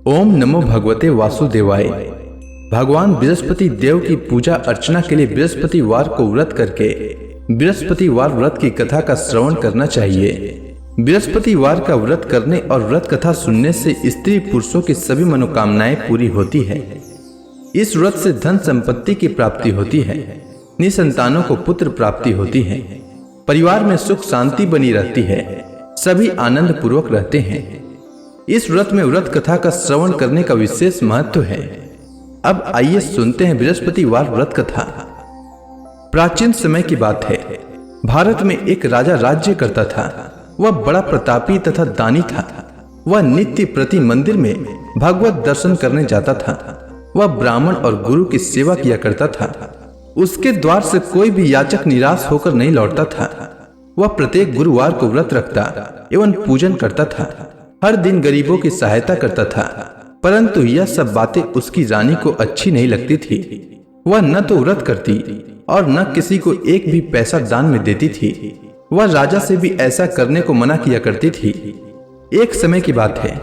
ओम नमो भगवते वासुदेवाय। भगवान बृहस्पति देव की पूजा अर्चना के लिए बृहस्पतिवार को व्रत करके बृहस्पतिवार व्रत की कथा का श्रवण करना चाहिए। बृहस्पतिवार का व्रत करने और व्रत कथा सुनने से स्त्री पुरुषों की सभी मनोकामनाएं पूरी होती है। इस व्रत से धन संपत्ति की प्राप्ति होती है, निसंतानों को पुत्र प्राप्ति होती है, परिवार में सुख शांति बनी रहती है, सभी आनंद पूर्वक रहते हैं। इस व्रत में व्रत कथा का श्रवण करने का विशेष महत्व है। अब आइए सुनते हैं बृहस्पतिवार व्रत कथा। प्राचीन समय की बात है। भारत में एक राजा राज्य करता था। वह बड़ा प्रतापी तथा दानी था। वह नित्य प्रति मंदिर में भगवत दर्शन करने जाता था। वह ब्राह्मण और गुरु की सेवा किया करता था। उसके द्वार से कोई भी याचक निराश होकर नहीं लौटता था। वह प्रत्येक गुरुवार को व्रत रखता एवं पूजन करता था। हर दिन गरीबों की सहायता करता था। परंतु यह सब बातें उसकी रानी को अच्छी नहीं लगती थी। वह न तो व्रत करती और न किसी को एक भी पैसा दान में देती थी। वह राजा से भी ऐसा करने को मना किया करती थी। एक समय की बात है।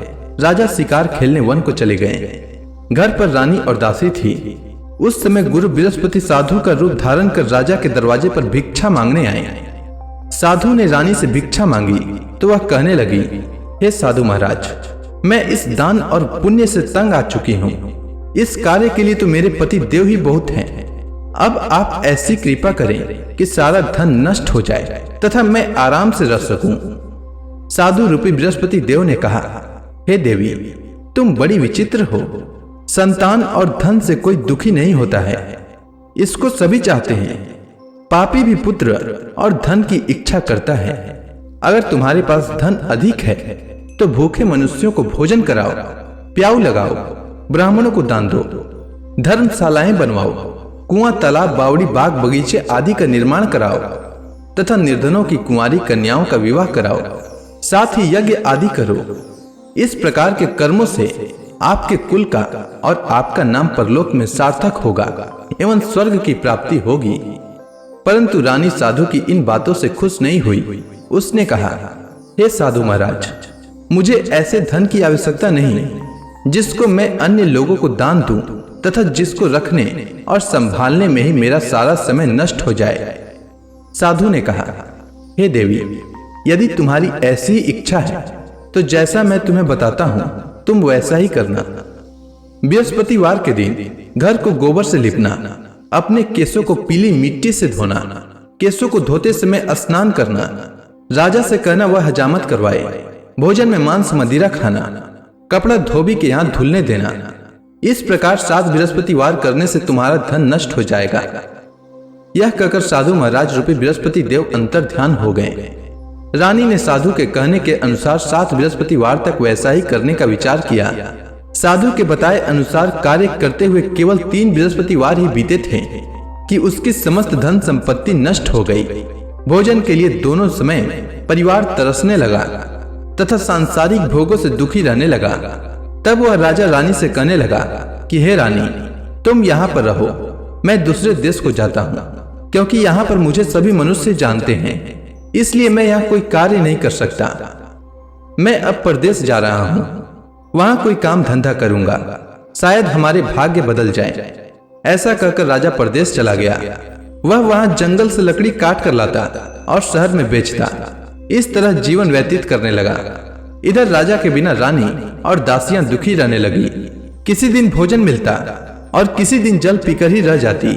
राजा शिकार खेलने वन को चले गए। घर पर रानी और दासी थी। उस समय गुरु बृहस्पति साधु का रूप धारण कर राजा के दरवाजे पर भिक्षा मांगने आए। साधु ने रानी से भिक्षा मांगी तो वह कहने लगी, हे साधु महाराज, मैं इस दान और पुण्य से तंग आ चुकी हूँ। इस कार्य के लिए तो मेरे पति देव ही बहुत हैं। अब आप ऐसी कृपा करें कि सारा धन नष्ट हो जाए तथा मैं आराम से रह सकूं। साधु रूपी बृहस्पति देव ने कहा, हे देवी, तुम बड़ी विचित्र हो। संतान और धन से कोई दुखी नहीं होता है, इसको सभी चाहते हैं। पापी भी पुत्र और धन की इच्छा करता है। अगर तुम्हारे पास धन अधिक है तो भूखे मनुष्यों को भोजन कराओ, प्याऊ लगाओ, ब्राह्मणों को दान दो, धर्मशालाएं बनवाओ, कुआं, तालाब, बावड़ी, बाग, बगीचे आदि का निर्माण कराओ तथा निर्धनों की कुंवारी कन्याओं का विवाह कराओ, साथ ही यज्ञ आदि करो। इस प्रकार के कर्मों से आपके कुल का और आपका नाम परलोक में सार्थक होगा एवं स्वर्ग की प्राप्ति होगी। परंतु रानी साधु की इन बातों से खुश नहीं हुई। उसने कहा, हे साधु महाराज, मुझे ऐसे धन की आवश्यकता नहीं जिसको मैं अन्य लोगों को दान दूं तथा जिसको रखने और संभालने में ही मेरा सारा समय नष्ट हो जाए। साधु ने कहा, हे देवी, यदि तुम्हारी ऐसी इच्छा है तो जैसा मैं तुम्हें बताता हूं तुम वैसा ही करना। बृहस्पतिवार के दिन घर को गोबर से लिपना, अपने केसों को पीली मिट्टी से धोना, केसों को धोते समय स्नान करना, राजा से कहना वह हजामत करवाए, भोजन में मांस मदिरा खाना, कपड़ा धोबी के यहाँ धुलने देना। इस प्रकार 7 बृहस्पतिवार करने से तुम्हारा धन नष्ट हो जाएगा। यह कहकर साधु महाराज रूपी बृहस्पति देव अंतर ध्यान हो गए। रानी ने साधु के कहने के अनुसार 7 बृहस्पतिवार तक वैसा ही करने का विचार किया। साधु के बताए अनुसार कार्य करते हुए केवल 3 बृहस्पतिवार ही बीते थे कि उसकी समस्त धन संपत्ति नष्ट हो गई। भोजन के लिए दोनों समय परिवार तरसने लगा तथा सांसारिक भोगों से दुखी रहने लगा। तब वह राजा रानी से कहने लगा कि हे रानी, तुम यहाँ पर रहो, मैं दूसरे देश को जाता हूँ, क्योंकि यहाँ पर मुझे सभी मनुष्य जानते हैं, इसलिए मैं यहाँ कोई कार्य नहीं कर सकता। मैं अब परदेश जा रहा हूँ, वहाँ कोई काम धंधा करूंगा, शायद हमारे भाग्य बदल जाए। ऐसा कहकर राजा परदेश चला गया। वह वहां जंगल से लकड़ी काट कर लाता और शहर में बेचता। इस तरह जीवन व्यतीत करने लगा। इधर राजा के बिना रानी और दासियां दुखी रहने लगी। किसी दिन भोजन मिलता और किसी दिन जल पीकर ही रह जाती।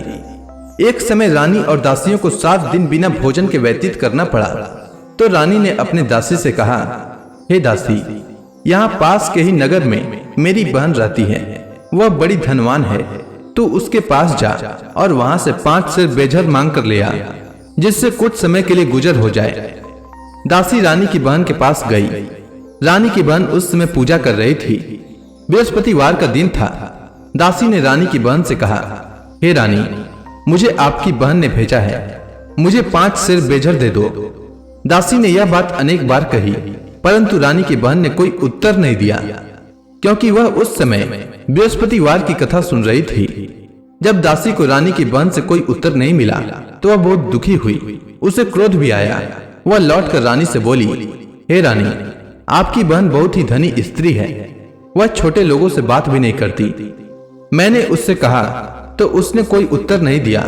एक समय रानी और दासियों को 7 दिन बिना भोजन के व्यतीत करना पड़ा। तो रानी ने अपने दासी से कहा, हे दासी, यहाँ पास के ही नगर में मेरी बहन रहती है। वह बड़ी धनवान है। तू उसके पास जा और वहां से 5 सेर बेझर मांग कर ले आ, जिससे कुछ समय के लिए गुजर हो जाए। दासी रानी की बहन के पास गई। रानी की बहन उस समय पूजा कर रही थी। बृहस्पतिवार का दिन था। दासी ने रानी की बहन से कहा, हे रानी, मुझे आपकी बहन ने भेजा है, मुझे 5 सेर बेझर दे दो। दासी ने यह बात अनेक बार कही, परंतु रानी की बहन ने कोई उत्तर नहीं दिया, क्योंकि वह उस समय बृहस्पतिवार की कथा सुन रही थी। जब दासी को रानी की बहन से कोई उत्तर नहीं मिला तो वह बहुत दुखी हुई। उसे क्रोध भी आया। वह लौटकर रानी से बोली, हे रानी, आपकी बहन बहुत ही धनी स्त्री है, वह छोटे लोगों से बात भी नहीं करती। मैंने उससे कहा तो उसने कोई उत्तर नहीं दिया।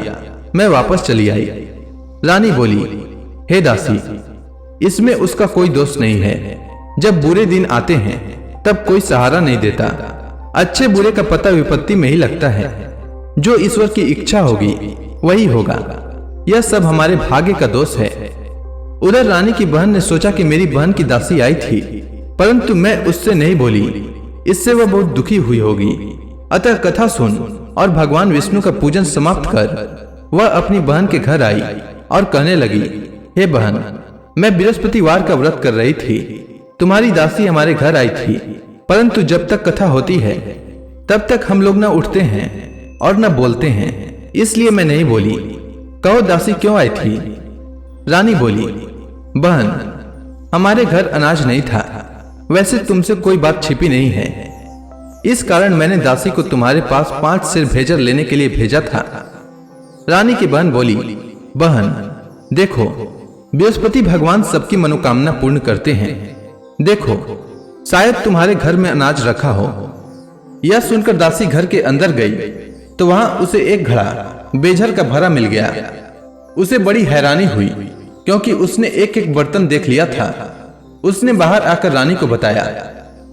मैं वापस चली आई। रानी बोली, हे दासी, इसमें उसका कोई दोष नहीं है। जब बुरे दिन आते हैं तब कोई सहारा नहीं देता। अच्छे बुरे का पता विपत्ति में ही लगता है। जो ईश्वर की इच्छा होगी वही होगा। यह सब हमारे भाग्य का दोष है। उधर रानी की बहन ने सोचा कि मेरी बहन की दासी आई थी, परंतु मैं उससे नहीं बोली। इससे वह बहुत दुखी हुई होगी। अतः कथा सुन और भगवान विष्णु का पूजन समाप्त कर वह अपनी बहन के घर आई और कहने लगी, हे बहन, मैं बृहस्पतिवार का व्रत कर रही थी। तुम्हारी दासी हमारे घर आई थी, परंतु जब तक कथा होती है तब तक हम लोग न उठते हैं और न बोलते हैं, इसलिए मैं नहीं बोली। कहो दासी क्यों आई थी? रानी बोली, बहन, हमारे घर अनाज नहीं था। वैसे तुमसे कोई बात छिपी नहीं है, इस कारण मैंने दासी को तुम्हारे पास 5 सिर भेजर लेने के लिए भेजा था। रानी की बहन बोली, बहन देखो, बृहस्पति भगवान सबकी मनोकामना पूर्ण करते हैं। देखो, शायद तुम्हारे घर में अनाज रखा हो। यह सुनकर दासी घर के अंदर गई तो वहां उसे एक घड़ा बेझर का भरा मिल गया। उसे बड़ी हैरानी हुई क्योंकि उसने एक एक बर्तन देख लिया था। उसने बाहर आकर रानी को बताया।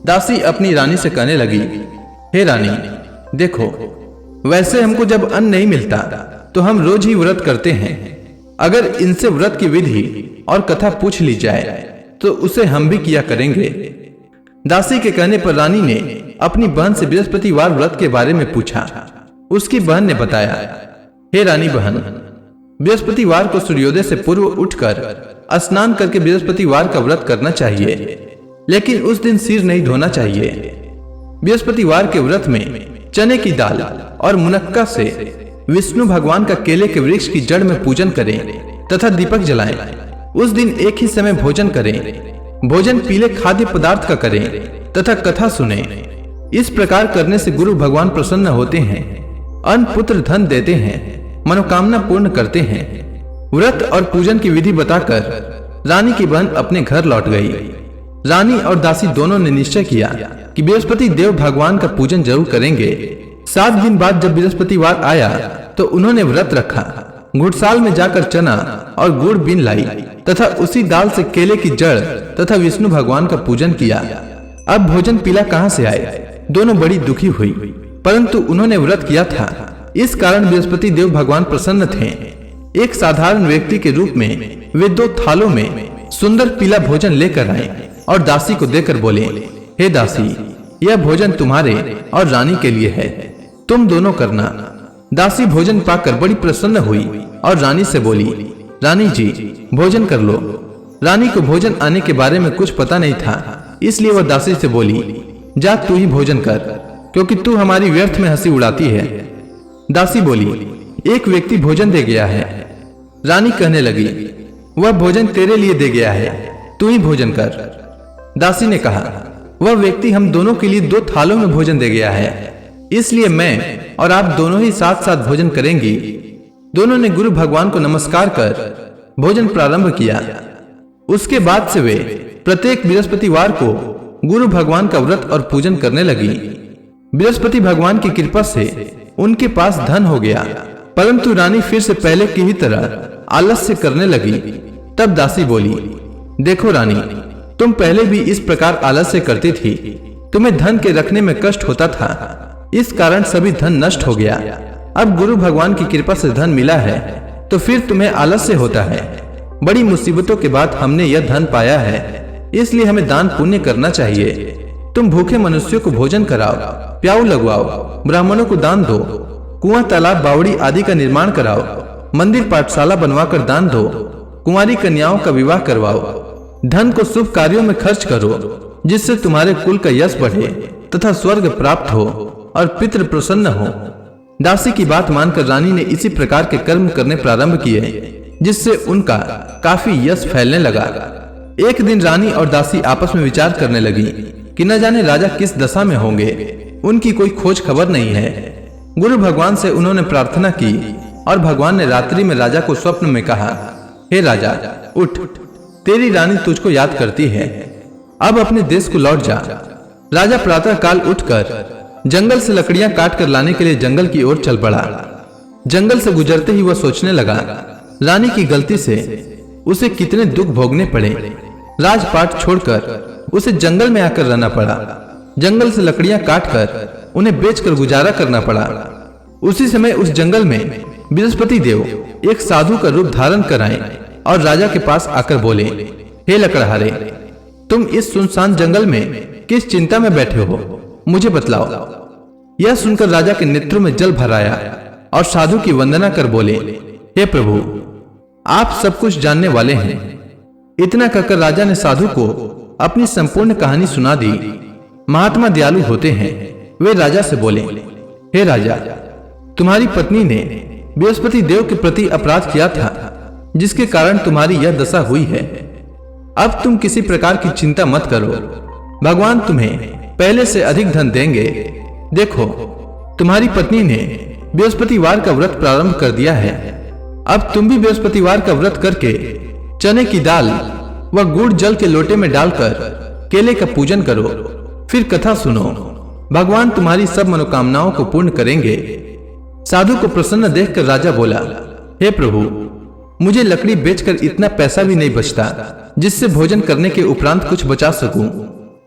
दासी अपनी रानी से कहने लगी, हे रानी, देखो, वैसे हमको जब अन्न नहीं मिलता तो हम रोज ही व्रत करते हैं। अगर इनसे व्रत की विधि और कथा पूछ ली जाए तो उसे हम भी किया करेंगे। दासी के कहने पर रानी ने अपनी बहन से बृहस्पतिवार व्रत के बारे में पूछा। उसकी बहन ने बताया, हे रानी बहन, बृहस्पतिवार को सूर्योदय से पूर्व उठकर स्नान करके बृहस्पतिवार का व्रत करना चाहिए, लेकिन उस दिन सिर नहीं धोना चाहिए। बृहस्पतिवार के व्रत में चने की दाल और मुनक्का से विष्णु भगवान का केले के वृक्ष की जड़ में पूजन करें तथा दीपक जलाएं। उस दिन एक ही समय भोजन करें। भोजन पीले खाद्य पदार्थ का करें तथा कथा सुने। इस प्रकार करने से गुरु भगवान प्रसन्न होते हैं, अन्न पुत्र धन देते हैं, मनोकामना पूर्ण करते हैं। व्रत और पूजन की विधि बताकर रानी की बहन अपने घर लौट गई। रानी और दासी दोनों ने निश्चय किया कि बृहस्पति देव भगवान का पूजन जरूर करेंगे। 7 दिन बाद जब बृहस्पतिवार आया तो उन्होंने व्रत रखा। घुड़साल में जाकर चना और गुड़ बीन लाई तथा उसी दाल से केले की जड़ तथा विष्णु भगवान का पूजन किया। अब भोजन पीला कहाँ से आए? दोनों बड़ी दुखी हुई, परंतु उन्होंने व्रत किया था, इस कारण बृहस्पति देव भगवान प्रसन्न थे। एक साधारण व्यक्ति के रूप में वे 2 थालों में सुंदर पीला भोजन लेकर आए और दासी को देकर बोले, हे दासी, यह भोजन तुम्हारे और रानी के लिए है, तुम दोनों करना। दासी भोजन पाकर बड़ी प्रसन्न हुई और रानी से बोली, रानी जी, भोजन कर लो। रानी को भोजन आने के बारे में कुछ पता नहीं था, इसलिए वह दासी से बोली, जा तू ही भोजन कर, क्योंकि तू हमारी व्यर्थ में हंसी उड़ाती है। दासी बोली, एक व्यक्ति भोजन दे गया है। रानी कहने लगी, वह भोजन तेरे लिए दे गया है, तू ही भोजन कर। दासी ने कहा, वह व्यक्ति हम दोनों के लिए 2 थालों में भोजन दे गया है, इसलिए मैं और आप दोनों ही साथ साथ भोजन करेंगी। दोनों ने गुरु भगवान को नमस्कार कर भोजन प्रारंभ किया। उसके बाद से वे प्रत्येक बृहस्पतिवार को गुरु भगवान का व्रत और पूजन करने लगी। बृहस्पति भगवान की कृपा से उनके पास धन हो गया, परंतु रानी फिर से पहले की ही तरह आलस्य करने लगी। तब दासी बोली, देखो रानी, तुम पहले भी इस प्रकार आलस्य करती थी। तुम्हें धन के रखने में कष्ट होता था, इस कारण सभी धन नष्ट हो गया। अब गुरु भगवान की कृपा से धन मिला है तो फिर तुम्हें आलस्य होता है। बड़ी मुसीबतों के बाद हमने यह धन पाया है, इसलिए हमें दान पुण्य करना चाहिए। तुम भूखे मनुष्यों को भोजन कराओ, प्याऊ लगवाओ, ब्राह्मणों को दान दो, कुआं तालाब बावड़ी आदि का निर्माण कराओ, मंदिर पाठशाला बनवाकर दान दो, कुंवारी कन्याओं का विवाह करवाओ। धन को शुभ कार्यों में खर्च करो, जिससे तुम्हारे कुल का यश बढ़े तथा स्वर्ग प्राप्त हो और पितृ प्रसन्न हो। दासी की बात मानकर रानी ने इसी प्रकार के कर्म करने प्रारंभ किए, जिससे उनका काफी यश फैलने लगा। एक दिन रानी और दासी आपस में विचार करने लगी कि न जाने राजा किस दशा में होंगे, उनकी कोई खोज खबर नहीं है। गुरु भगवान से उन्होंने प्रार्थना की और भगवान ने रात्रि में राजा को स्वप्न में कहा, हे राजा, उठ, तेरी रानी तुझको याद करती है, अब अपने देश को लौट जा। राजा प्रातः काल उठकर जंगल से लकड़ियां काट कर लाने के लिए जंगल की ओर चल पड़ा। जंगल से गुजरते ही वह सोचने लगा, रानी की गलती से उसे कितने दुख भोगने पड़े। राजपाट छोड़कर उसे जंगल में आकर रहना पड़ा। जंगल से लकड़ियां काटकर उन्हें बेचकर गुजारा करना पड़ा। उसी समय उस जंगल में बृहस्पति देव एक साधु का रूप धारण कर आए और राजा के पास आकर बोले, हे लकड़हारे, तुम इस सुनसान जंगल में किस चिंता में बैठे हो, मुझे बतलाओ। यह सुनकर राजा के नेत्रों में जल भर आया और साधु की वंदना कर बोले, हे प्रभु, आप सब कुछ जानने वाले हैं। इतना कहकर राजा ने साधु को अपनी संपूर्ण कहानी सुना दी। महात्मा दयालु होते हैं। वे राजा से बोले, हे राजा, तुम्हारी पत्नी ने बृहस्पति देव के प्रति अपराध किया था, जिसके कारण तुम्हारी यह दशा हुई है। अब तुम किसी प्रकार की चिंता मत करो, भगवान तुम्हें पहले से अधिक धन देंगे। देखो, तुम्हारी पत्नी ने बृहस्पतिवार का व्रत प्रारंभ कर दिया है। अब तुम भी बृहस्पतिवार का व्रत करके चने की दाल व गुड़ जल के लोटे में डालकर केले का पूजन करो, फिर कथा सुनो। भगवान तुम्हारी सब मनोकामनाओं को पूर्ण करेंगे। साधु को प्रसन्न देखकर राजा बोला, हे प्रभु, मुझे लकड़ी बेचकर इतना पैसा भी नहीं बचता जिससे भोजन करने के उपरांत कुछ बचा सकूं।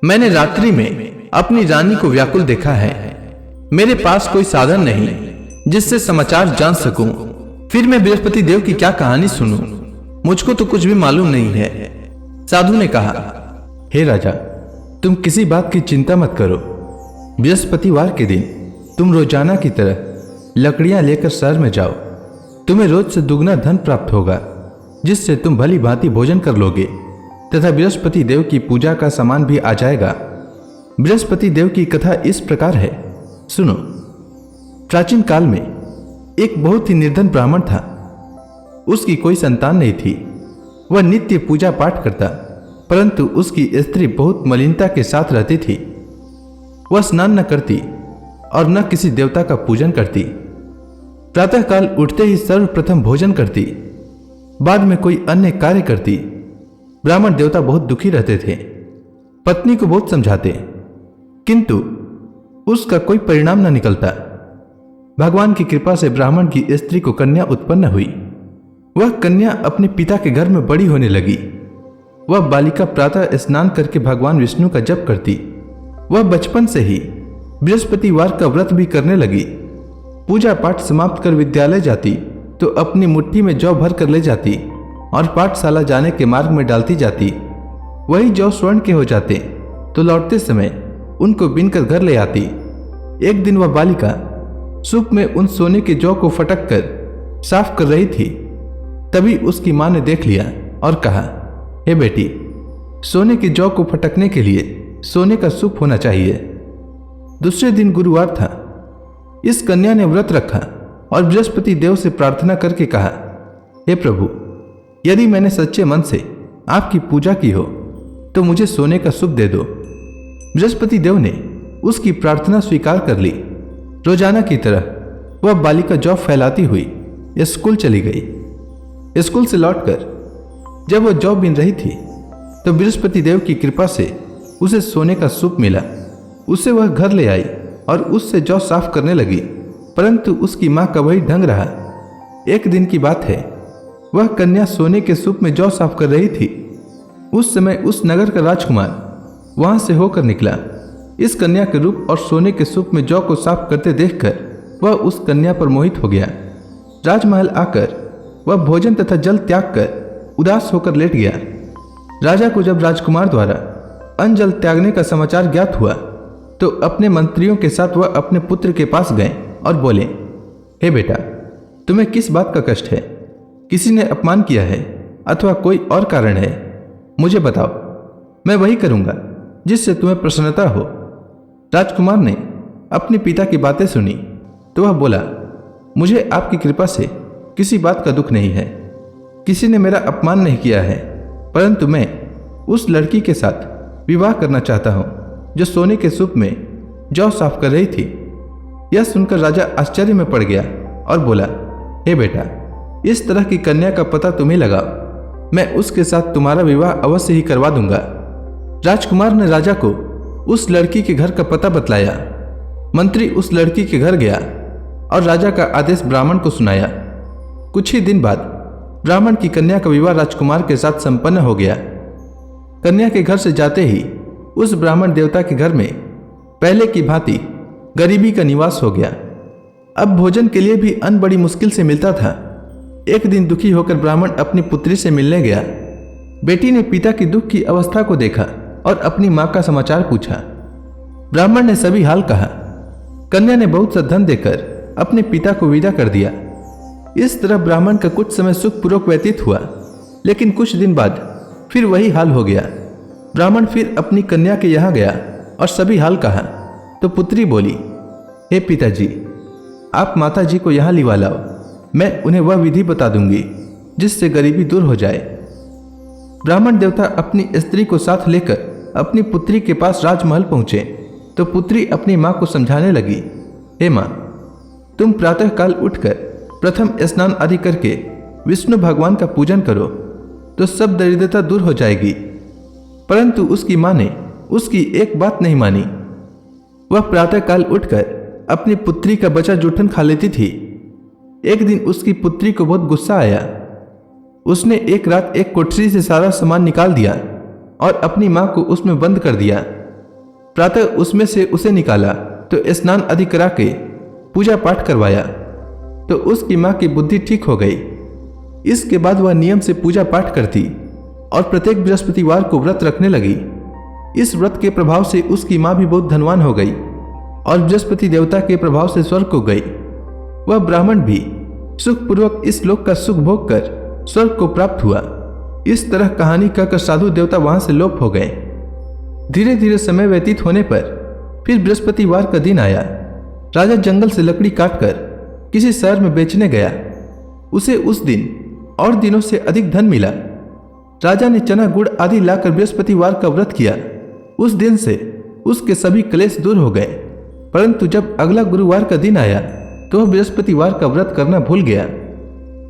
मैंने रात्रि में अपनी रानी को व्याकुल देखा है। मेरे पास कोई साधन नहीं जिससे समाचार जान सकूं। फिर मैं बृहस्पति देव की क्या कहानी सुनूं? मुझको तो कुछ भी मालूम नहीं है। साधु ने कहा, हे राजा, तुम किसी बात की चिंता मत करो। बृहस्पतिवार के दिन तुम रोजाना की तरह लकड़ियां लेकर शहर में जाओ। तुम्हें रोज से दुगना धन प्राप्त होगा, जिससे तुम भली भांति भोजन कर लोगे तथा बृहस्पति देव की पूजा का सामान भी आ जाएगा। बृहस्पति देव की कथा इस प्रकार है, सुनो। प्राचीन काल में एक बहुत ही निर्धन ब्राह्मण था। उसकी कोई संतान नहीं थी। वह नित्य पूजा पाठ करता, परंतु उसकी स्त्री बहुत मलिनता के साथ रहती थी। वह स्नान न करती और न किसी देवता का पूजन करती। प्रातःकाल उठते ही सर्वप्रथम भोजन करती, बाद में कोई अन्य कार्य करती। ब्राह्मण देवता बहुत दुखी रहते थे। पत्नी को बहुत समझाते, किंतु उसका कोई परिणाम न निकलता। भगवान की कृपा से ब्राह्मण की स्त्री को कन्या उत्पन्न हुई। वह कन्या अपने पिता के घर में बड़ी होने लगी। वह बालिका प्रातः स्नान करके भगवान विष्णु का जप करती। वह बचपन से ही बृहस्पतिवार का व्रत भी करने लगी। पूजा पाठ समाप्त कर विद्यालय जाती तो अपनी मुट्ठी में जौ भर कर ले जाती और पाठशाला जाने के मार्ग में डालती जाती। वही जौ स्वर्ण के हो जाते तो लौटते समय उनको बीनकर घर ले आती। एक दिन वह बालिका सूप में उन सोने के जौ को फटक कर साफ कर रही थी। तभी उसकी मां ने देख लिया और कहा, हे बेटी, सोने के जौ को फटकने के लिए सोने का सूप होना चाहिए। दूसरे दिन गुरुवार था। इस कन्या ने व्रत रखा और बृहस्पति देव से प्रार्थना करके कहा, हे प्रभु, यदि मैंने सच्चे मन से आपकी पूजा की हो तो मुझे सोने का सूप दे दो। बृहस्पति देव ने उसकी प्रार्थना स्वीकार कर ली। रोजाना की तरह वह बालिका जौ फैलाती हुई स्कूल चली गई। स्कूल से लौटकर जब वह जौ बीन रही थी तो बृहस्पति देव की कृपा से उसे सोने का सूप मिला। उसे वह घर ले आई और उससे जौ साफ करने लगी, परंतु उसकी मां का वही ढंग रहा। एक दिन की बात है, वह कन्या सोने के सूप में जौ साफ कर रही थी। उस समय उस नगर का राजकुमार वहां से होकर निकला। इस कन्या के रूप और सोने के सूप में जौ को साफ करते देखकर वह उस कन्या पर मोहित हो गया। राजमहल आकर वह भोजन तथा जल त्याग कर उदास होकर लेट गया। राजा को जब राजकुमार द्वारा अन्न जल त्यागने का समाचार ज्ञात हुआ तो अपने मंत्रियों के साथ वह अपने पुत्र के पास गए और बोले, हे बेटा, तुम्हें किस बात का कष्ट है? किसी ने अपमान किया है अथवा कोई और कारण है? मुझे बताओ, मैं वही करूंगा जिससे तुम्हें प्रसन्नता हो। राजकुमार ने अपने पिता की बातें सुनी तो वह बोला, मुझे आपकी कृपा से किसी बात का दुख नहीं है। किसी ने मेरा अपमान नहीं किया है, परंतु मैं उस लड़की के साथ विवाह करना चाहता हूं जो सोने के सूप में जौ साफ कर रही थी। यह सुनकर राजा आश्चर्य में पड़ गया और बोला, हे बेटा, इस तरह की कन्या का पता तुम्हें लगाओ। मैं उसके साथ तुम्हारा विवाह अवश्य ही करवा दूंगा। राजकुमार ने राजा को उस लड़की के घर का पता बतलाया। मंत्री उस लड़की के घर गया और राजा का आदेश ब्राह्मण को सुनाया। कुछ ही दिन बाद ब्राह्मण की कन्या का विवाह राजकुमार के साथ संपन्न हो गया। कन्या के घर से जाते ही उस ब्राह्मण देवता के घर में पहले की भांति गरीबी का निवास हो गया। अब भोजन के लिए भी अन्न बड़ी मुश्किल से मिलता था। एक दिन दुखी होकर ब्राह्मण अपनी पुत्री से मिलने गया। बेटी ने पिता की दुख की अवस्था को देखा और अपनी मां का समाचार पूछा। ब्राह्मण ने सभी हाल कहा। कन्या ने बहुत सा धन देकर अपने पिता को विदा कर दिया। इस तरह ब्राह्मण का कुछ समय सुखपूर्वक व्यतीत हुआ, लेकिन कुछ दिन बाद फिर वही हाल हो गया। ब्राह्मण फिर अपनी कन्या के यहाँ गया और सभी हाल कहा तो पुत्री बोली, हे पिताजी, आप माता जी को यहाँ लिवा लाओ, मैं उन्हें वह विधि बता दूंगी जिससे गरीबी दूर हो जाए। ब्राह्मण देवता अपनी स्त्री को साथ लेकर अपनी पुत्री के पास राजमहल पहुंचे तो पुत्री अपनी मां को समझाने लगी, हे मां, तुम प्रातःकाल उठकर प्रथम स्नान आदि करके विष्णु भगवान का पूजन करो तो सब दरिद्रता दूर हो जाएगी। परंतु उसकी मां ने उसकी एक बात नहीं मानी। वह प्रातःकाल उठकर अपनी पुत्री का बचा जूठन खा लेती थी। एक दिन उसकी पुत्री को बहुत गुस्सा आया। उसने एक रात एक कोठरी से सारा सामान निकाल दिया और अपनी मां को उसमें बंद कर दिया। प्रातः उसमें से उसे निकाला तो स्नान आदि करा के पूजा पाठ करवाया तो उसकी मां की बुद्धि ठीक हो गई। इसके बाद वह नियम से पूजा पाठ करती और प्रत्येक बृहस्पतिवार को व्रत रखने लगी। इस व्रत के प्रभाव से उसकी मां भी बहुत धनवान हो गई और बृहस्पति देवता के प्रभाव से स्वर्ग को गई। वह ब्राह्मण भी सुखपूर्वक इस लोक का सुख भोग कर स्वर्ग को प्राप्त हुआ। इस तरह कहानी कहकर साधु देवता वहां से लोप हो गए। धीरे धीरे समय व्यतीत होने पर फिर बृहस्पतिवार का दिन आया। राजा जंगल से लकड़ी काटकर किसी शहर में बेचने गया। उसे उस दिन और दिनों से अधिक धन मिला। राजा ने चना गुड़ आदि लाकर बृहस्पतिवार का व्रत किया। उस दिन से उसके सभी क्लेश दूर हो गए। परंतु जब अगला गुरुवार का दिन आया तो वह बृहस्पतिवार का व्रत करना भूल गया।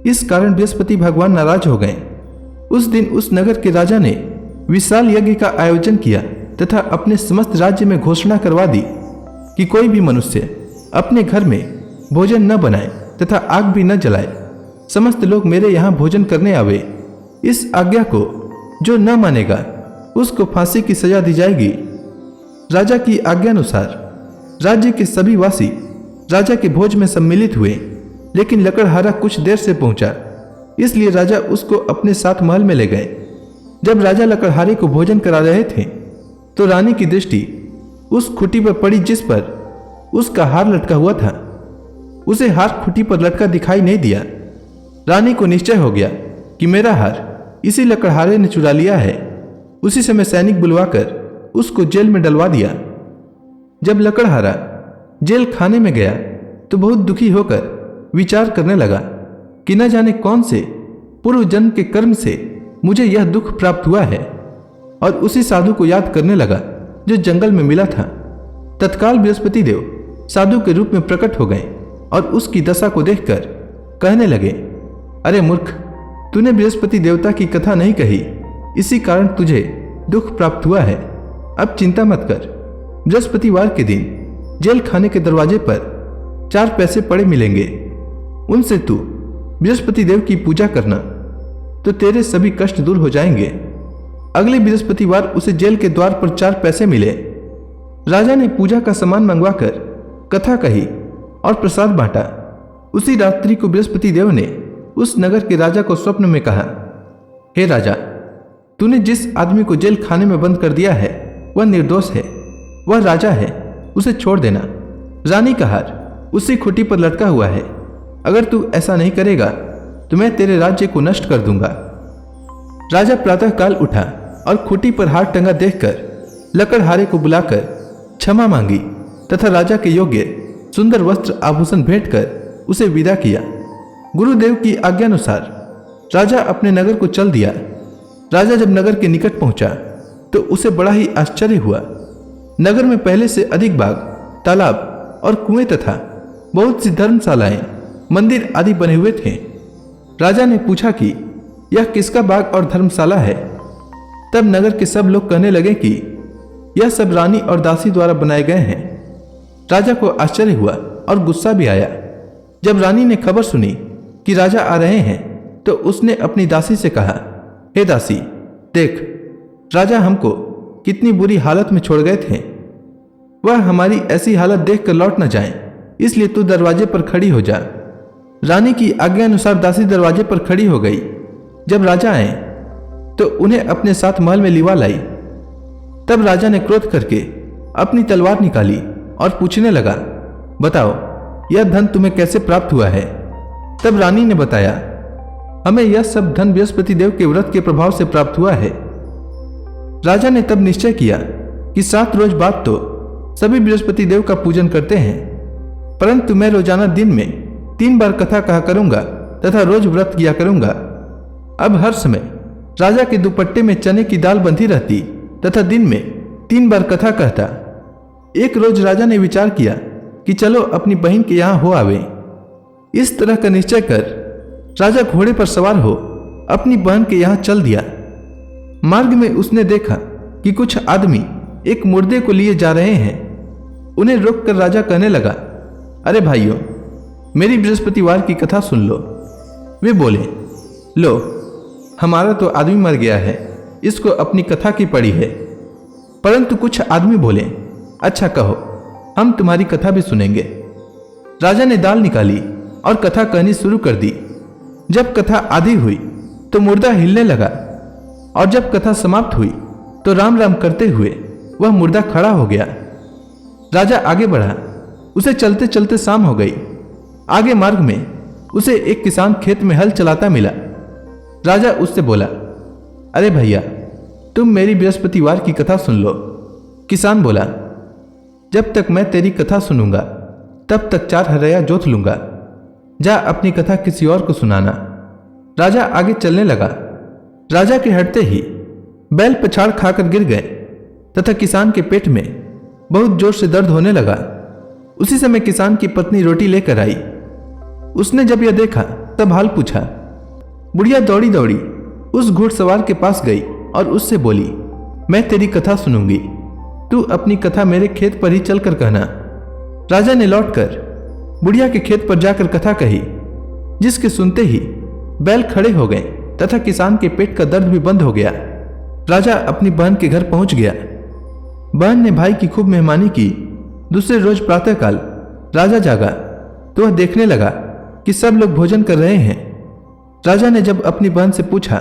इस कारण बृहस्पति भगवान नाराज हो गए। उस दिन उस नगर के राजा ने विशाल यज्ञ का आयोजन किया तथा अपने समस्त राज्य में घोषणा करवा दी कि कोई भी मनुष्य अपने घर में भोजन न बनाए तथा आग भी न जलाए। समस्त लोग मेरे यहाँ भोजन करने आवे। इस आज्ञा को जो न मानेगा उसको फांसी की सजा दी जाएगी। राजा की आज्ञानुसार राज्य के सभी वासी राजा के भोज में सम्मिलित हुए, लेकिन लकड़हारा कुछ देर से पहुंचा, इसलिए राजा उसको अपने साथ महल में ले गए। जब राजा लकड़हारे को भोजन करा रहे थे तो रानी की दृष्टि उस खुटी पर पड़ी जिस पर उसका हार लटका हुआ था। उसे हार खुटी पर लटका दिखाई नहीं दिया। रानी को निश्चय हो गया कि मेरा हार इसी लकड़हारे ने चुरा लिया है। उसी समय सैनिक बुलवाकर उसको जेल में डलवा दिया। जब लकड़हारा जेल खाने में गया तो बहुत दुखी होकर विचार करने लगा कि न जाने कौन से पूर्व जन्म के कर्म से मुझे यह दुख प्राप्त हुआ है, और उसी साधु को याद करने लगा जो जंगल में मिला था। तत्काल बृहस्पति देव साधु के रूप में प्रकट हो गए और उसकी दशा को देखकर कहने लगे, अरे मूर्ख, तूने बृहस्पति देवता की कथा नहीं कही, इसी कारण तुझे दुख प्राप्त हुआ है। अब चिंता मत कर। बृहस्पतिवार के दिन जेल खाने के दरवाजे पर 4 पैसे पड़े मिलेंगे। उनसे तू बृहस्पति देव की पूजा करना तो तेरे सभी कष्ट दूर हो जाएंगे। अगले बृहस्पतिवार उसे जेल के द्वार पर 4 पैसे मिले। राजा ने पूजा का सामान मंगवाकर कथा कही और प्रसाद बांटा। उसी रात्रि को बृहस्पति देव ने उस नगर के राजा को स्वप्न में कहा, हे राजा, तूने जिस आदमी को जेल खाने में बंद कर दिया है वह निर्दोष है, वह राजा है, उसे छोड़ देना। रानी का हार उसी खुटी पर लटका हुआ है। अगर तू ऐसा नहीं करेगा तो मैं तेरे राज्य को नष्ट कर दूंगा। राजा प्रातःकाल उठा और खुटी पर हार टंगा देखकर लकड़हारे को बुलाकर क्षमा मांगी तथा राजा के योग्य सुंदर वस्त्र आभूषण भेंट कर उसे विदा किया। गुरुदेव की आज्ञानुसार राजा अपने नगर को चल दिया। राजा जब नगर के निकट पहुंचा तो उसे बड़ा ही आश्चर्य हुआ। नगर में पहले से अधिक बाग, तालाब और कुएं तथा बहुत सी धर्मशालाएं, मंदिर आदि बने हुए थे। राजा ने पूछा कि यह किसका बाग और धर्मशाला है। तब नगर के सब लोग कहने लगे कि यह सब रानी और दासी द्वारा बनाए गए हैं। राजा को आश्चर्य हुआ और गुस्सा भी आया। जब रानी ने खबर सुनी कि राजा आ रहे हैं तो उसने अपनी दासी से कहा, हे दासी, देख, राजा हमको कितनी बुरी हालत में छोड़ गए थे। वह हमारी ऐसी हालत देखकर लौट न जाएं, इसलिए तू दरवाजे पर खड़ी हो जा। रानी की आज्ञा अनुसार दासी दरवाजे पर खड़ी हो गई। जब राजा आए तो उन्हें अपने साथ महल में लिवा लाई। तब राजा ने क्रोध करके अपनी तलवार निकाली और पूछने लगा, बताओ, यह धन तुम्हें कैसे प्राप्त हुआ है? तब रानी ने बताया, हमें यह सब धन बृहस्पति देव के व्रत के प्रभाव से प्राप्त हुआ है। राजा ने तब निश्चय किया कि 7 रोज बाद तो सभी बृहस्पति देव का पूजन करते हैं, परंतु मैं रोजाना दिन में 3 बार कथा कहा करूंगा तथा रोज व्रत किया करूंगा। अब हर समय राजा के दुपट्टे में चने की दाल बंधी रहती तथा दिन में 3 बार कथा कहता। एक रोज राजा ने विचार किया कि चलो अपनी बहन के यहां हो आवे। इस तरह का निश्चय कर राजा घोड़े पर सवार हो अपनी बहन के यहां चल दिया। मार्ग में उसने देखा कि कुछ आदमी एक मुर्दे को लिए जा रहे हैं। उन्हें रोककर राजा कहने लगा, अरे भाइयों, मेरी बृहस्पतिवार की कथा सुन लो। वे बोले, लो, हमारा तो आदमी मर गया है, इसको अपनी कथा की पड़ी है। परंतु कुछ आदमी बोले, अच्छा कहो, हम तुम्हारी कथा भी सुनेंगे। राजा ने दाल निकाली और कथा कहनी शुरू कर दी। जब कथा आधी हुई तो मुर्दा हिलने लगा और जब कथा समाप्त हुई तो राम राम करते हुए वह मुर्दा खड़ा हो गया। राजा आगे बढ़ा। उसे चलते चलते शाम हो गई। आगे मार्ग में उसे एक किसान खेत में हल चलाता मिला। राजा उससे बोला, अरे भैया, तुम मेरी बृहस्पतिवार की कथा सुन लो। किसान बोला, जब तक मैं तेरी कथा सुनूंगा तब तक 4 हरया जोत लूंगा। जा अपनी कथा किसी और को सुनाना। राजा आगे चलने लगा। राजा के हटते ही बैल पछाड़ खाकर गिर गए तथा किसान के पेट में बहुत जोर से दर्द होने लगा। उसी समय किसान की पत्नी रोटी लेकर आई। उसने जब यह देखा तब हाल पूछा। बुढ़िया दौड़ी दौड़ी उस घुड़सवार के पास गई और उससे बोली, मैं तेरी कथा सुनूंगी, तू अपनी कथा मेरे खेत पर ही चलकर कहना। राजा ने लौटकर बुढ़िया के खेत पर जाकर कथा कही, जिसके सुनते ही बैल खड़े हो गए तथा किसान के पेट का दर्द भी बंद हो गया। राजा अपनी बहन के घर पहुंच गया। बहन ने भाई की खूब मेहमानी की। दूसरे रोज प्रातःकाल राजा जागा तो वह देखने लगा कि सब लोग भोजन कर रहे हैं। राजा ने जब अपनी बहन से पूछा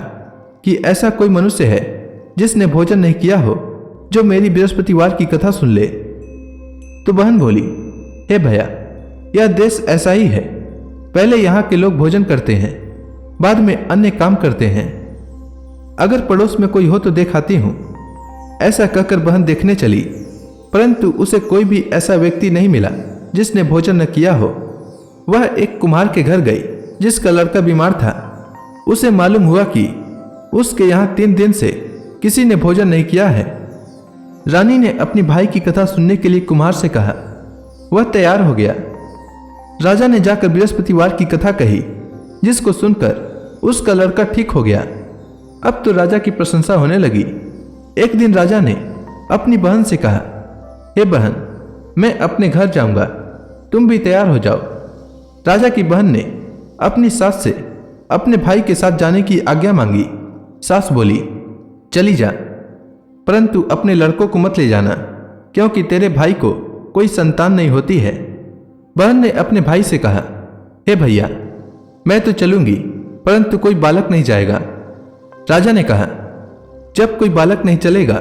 कि ऐसा कोई मनुष्य है जिसने भोजन नहीं किया हो जो मेरी बृहस्पतिवार की कथा सुन ले, तो बहन बोली, हे भैया, यह देश ऐसा ही है। पहले यहाँ के लोग भोजन करते हैं, बाद में अन्य काम करते हैं। अगर पड़ोस में कोई हो तो देखाती हूं। ऐसा कहकर बहन देखने चली, परंतु उसे कोई भी ऐसा व्यक्ति नहीं मिला जिसने भोजन न किया हो। वह एक कुम्हार के घर गई जिसका लड़का बीमार था। उसे मालूम हुआ कि उसके यहाँ 3 दिन से किसी ने भोजन नहीं किया है। रानी ने अपनी भाई की कथा सुनने के लिए कुम्हार से कहा। वह तैयार हो गया। राजा ने जाकर बृहस्पतिवार की कथा कही, जिसको सुनकर उसका लड़का ठीक हो गया। अब तो राजा की प्रशंसा होने लगी। एक दिन राजा ने अपनी बहन से कहा, हे बहन, मैं अपने घर जाऊंगा, तुम भी तैयार हो जाओ। राजा की बहन ने अपनी सास से अपने भाई के साथ जाने की आज्ञा मांगी। सास बोली, चली जा, परंतु अपने लड़कों को मत ले जाना, क्योंकि तेरे भाई को कोई संतान नहीं होती है। बहन ने अपने भाई से कहा, हे भैया, मैं तो चलूंगी, परंतु कोई बालक नहीं जाएगा। राजा ने कहा, जब कोई बालक नहीं चलेगा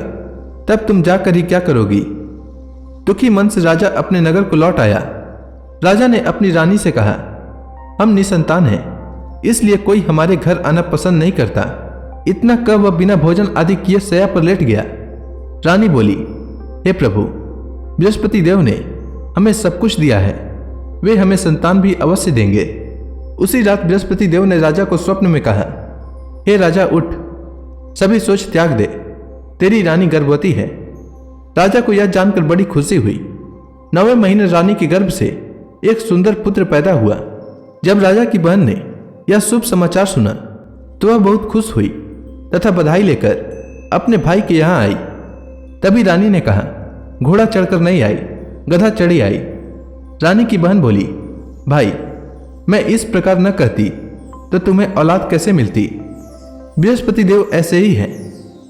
तब तुम जाकर ही क्या करोगी? दुखी मन से राजा अपने नगर को लौट आया। राजा ने अपनी रानी से कहा, हम निसंतान हैं, इसलिए कोई हमारे घर आना पसंद नहीं करता। इतना कह वह बिना भोजन आदि किए शैया पर लेट गया। रानी बोली, हे प्रभु, बृहस्पति देव ने हमें सब कुछ दिया है, वे हमें संतान भी अवश्य देंगे। उसी रात बृहस्पति देव ने राजा को स्वप्न में कहा, हे राजा, उठ, सभी सोच त्याग दे, तेरी रानी गर्भवती है। राजा को यह जानकर बड़ी खुशी हुई। 9वें महीने रानी के गर्भ से एक सुंदर पुत्र पैदा हुआ। जब राजा की बहन ने यह शुभ समाचार सुना तो वह बहुत खुश हुई तथा बधाई लेकर अपने भाई के यहाँ आई। तभी रानी ने कहा, घोड़ा चढ़कर नहीं आई, गधा चढ़ी आई। रानी की बहन बोली, भाई मैं इस प्रकार न कहती तो तुम्हें औलाद कैसे मिलती। बृहस्पति देव ऐसे ही हैं,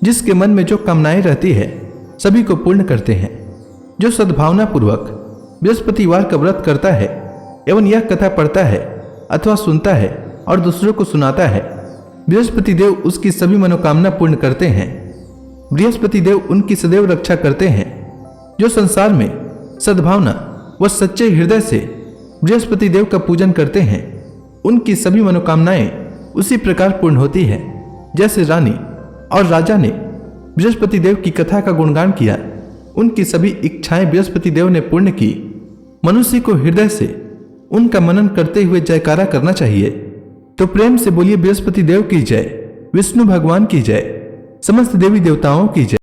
जिसके मन में जो कामनाएं रहती है सभी को पूर्ण करते हैं। जो सद्भावना पूर्वक बृहस्पतिवार का व्रत करता है एवं यह कथा पढ़ता है अथवा सुनता है और दूसरों को सुनाता है, बृहस्पति देव उसकी सभी मनोकामना पूर्ण करते हैं। बृहस्पति देव उनकी सदैव रक्षा करते हैं। जो संसार में सद्भावना व सच्चे हृदय से बृहस्पति देव का पूजन करते हैं, उनकी सभी मनोकामनाएं उसी प्रकार पूर्ण होती है जैसे रानी और राजा ने बृहस्पति देव की कथा का गुणगान किया। उनकी सभी इच्छाएं बृहस्पति देव ने पूर्ण की। मनुष्य को हृदय से उनका मनन करते हुए जयकारा करना चाहिए। तो प्रेम से बोलिए, बृहस्पति देव की जय, विष्णु भगवान की जय, समस्त देवी देवताओं की जय।